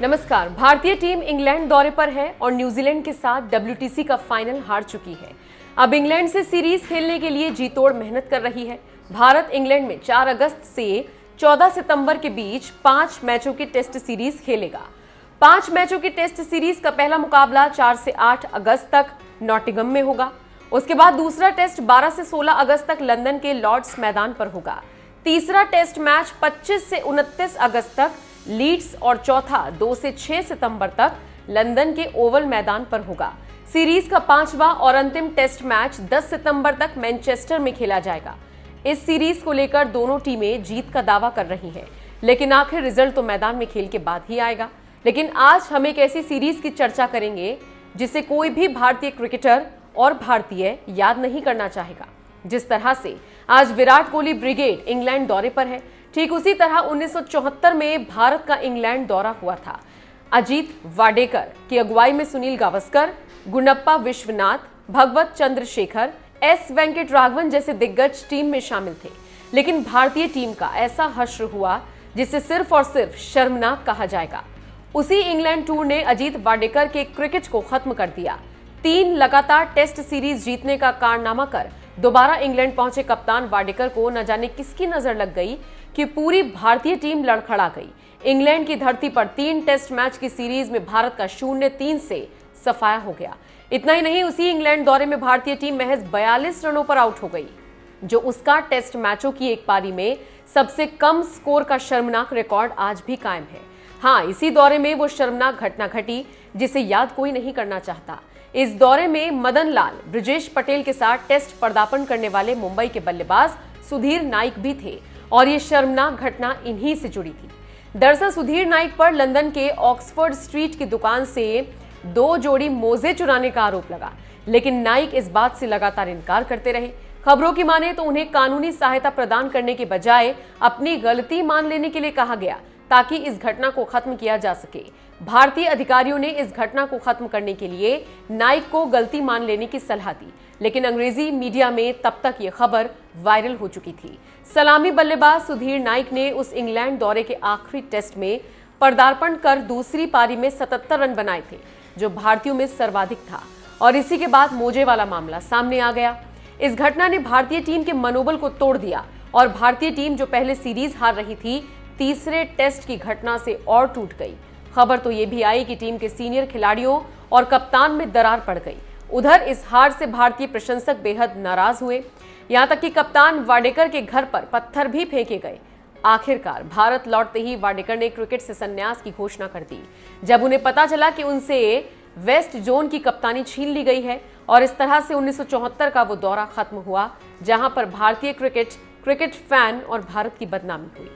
नमस्कार। भारतीय team England दौरे पर है और न्यूजीलैंड के साथ WTC का फाइनल हार चुकी है। अब इंग्लैंड से सीरीज खेलने के लिए जी तोड़ मेहनत कर रही है। भारत इंग्लैंड में 4 अगस्त से 14 सितंबर के बीच 5 मैचों की टेस्ट सीरीज खेलेगा। 5 मैचों की टेस्ट सीरीज का पहला मुकाबला 4 से 8 अगस्त तक नॉटिंघम में होगा। उसके बाद दूसरा टेस्ट 12 से 16 अगस्त तक लंदन के लॉर्ड्स मैदान पर होगा। तीसरा टेस्ट मैच 25 से 29 अगस्त तक लीड्स और चौथा 2 से 6 सितंबर तक लंदन के ओवल मैदान पर होगा। सीरीज का 5वां और अंतिम टेस्ट मैच 10 सितंबर तक मैनचेस्टर में खेला जाएगा। इस सीरीज को लेकर दोनों टीमें जीत का दावा कर रही हैं, लेकिन आखिर रिजल्ट तो मैदान में खेल के बाद ही आएगा। लेकिन आज हम एक ऐसी सीरीज की चर्चा करेंगे जिसे कोई भी भारतीय क्रिकेटर और भारतीय याद नहीं करना चाहेगा। जिस तरह से आज विराट कोहली ब्रिगेड इंग्लैंड दौरे पर है, ठीक उसी तरह 1974 में भारत का इंग्लैंड दौरा हुआ था। अजीत वाडेकर की अगुवाई में सुनील गावस्कर, गुंडप्पा विश्वनाथ, भगवत चंद्रशेखर, एस वेंकट राघवन जैसे दिग्गज टीम में शामिल थे। लेकिन भारतीय टीम का ऐसा हश्र हुआ जिसे सिर्फ और सिर्फ शर्मनाक कहा जाएगा। उसी इंग्लैंड टूर ने अजीत वाडेकर के क्रिकेट को खत्म कर दिया। 3 लगातार टेस्ट सीरीज जीतने का कारनामा कर दोबारा इंग्लैंड पहुंचे कप्तान वाडेकर को न जाने किसकी नजर लग गई कि पूरी भारतीय टीम लड़खड़ा गई। इंग्लैंड की धरती पर 3 टेस्ट मैच की सीरीज में भारत का 0-3 से सफाया हो गया। इतना ही नहीं, उसी इंग्लैंड दौरे में भारतीय टीम महज 42 रनों पर आउट हो गई, जो उसका टेस्ट मैचों की एक पारी में सबसे कम स्कोर का शर्मनाक रिकॉर्ड आज भी कायम है। हाँ, इसी दौरे में वो शर्मनाक घटना घटी जिसे याद कोई नहीं करना चाहता। इस दौरे में मदन लाल ब्रिजेश पटेल के साथ टेस्ट पदार्पण करने वाले मुंबई के बल्लेबाज सुधीर नाइक भी थे और ये शर्मनाक घटना इन्हीं से जुड़ी थी। दरअसल सुधीर नाइक पर लंदन के ऑक्सफोर्ड स्ट्रीट की दुकान से 2 जोड़ी मोजे चुराने का आरोप लगा, लेकिन नाइक इस बात से लगातार इनकार करते रहे। खबरों की माने तो उन्हें कानूनी सहायता प्रदान करने के बजाय अपनी गलती मान लेने के लिए कहा गया ताकि इस घटना को खत्म किया जा सके। भारतीय अधिकारियों ने इस घटना को खत्म करने के लिए नाइक को गलती मान लेने की सलाह दी, लेकिन अंग्रेजी मीडिया में तब तक ये खबर वायरल हो चुकी थी। सलामी बल्लेबाज सुधीर नाइक ने उस इंग्लैंड दौरे के आखिरी टेस्ट में पदार्पण कर दूसरी पारी में 77 रन बनाए थे, जो भारतीयों में सर्वाधिक था। और इसी के बाद मोजे वाला मामला सामने आ गया। इस घटना ने भारतीय टीम के मनोबल को तोड़ दिया और भारतीय टीम जो पहले सीरीज हार रही थी, तीसरे टेस्ट की घटना से और टूट गई। खबर तो ये भी आई कि टीम के सीनियर खिलाड़ियों और कप्तान में दरार पड़ गई। उधर इस हार से भारतीय प्रशंसक बेहद नाराज हुए, यहां तक कि कप्तान वाडेकर के घर पर पत्थर भी फेंके गए। आखिरकार भारत लौटते ही वाडेकर ने क्रिकेट से संन्यास की घोषणा कर दी, जब उन्हें पता चला कि उनसे वेस्ट जोन की कप्तानी छीन ली गई है। और इस तरह से 1974 का वो दौरा खत्म हुआ, जहां पर भारतीय क्रिकेट फैन और भारत की बदनामी हुई।